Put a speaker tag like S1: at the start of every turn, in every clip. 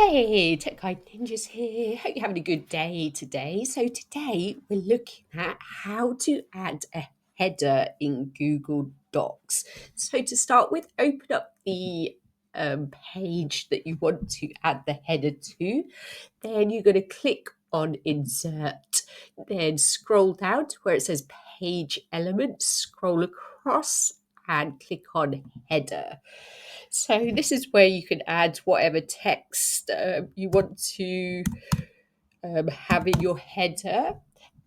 S1: Hey, Tech Guide Ninjas here. Hope you're having a good day today. So today we're looking at how to add a header in Google Docs. So to start with, open up the page that you want to add the header to. Then you're going to click on Insert. Then scroll down to where it says Page Elements. Scroll across and click on Header. So this is where you can add whatever text you want to have in your header.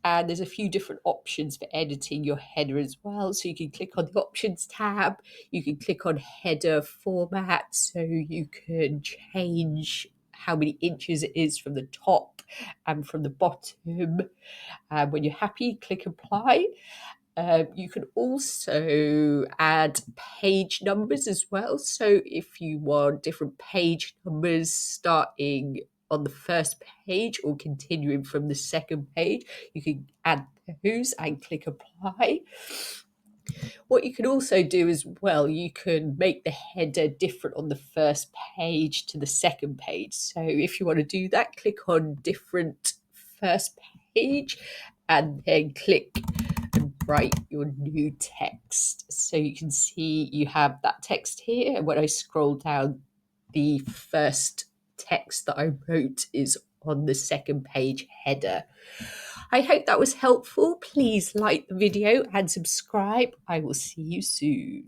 S1: And there's a few different options for editing your header as well. So you can click on the Options tab. You can click on Header Format. So you can change how many inches it is from the top and from the bottom. When you're happy, click Apply. You can also add page numbers as well. So if you want different page numbers starting on the first page or continuing from the second page, you can add those and click Apply. What you can also do as well, you can make the header different on the first page to the second page. So if you want to do that, click on Different First Page and then click and write your new text. So you can see you have that text here. And when I scroll down, the first text that I wrote is on the second page header. I hope that was helpful. Please like the video and subscribe. I will see you soon.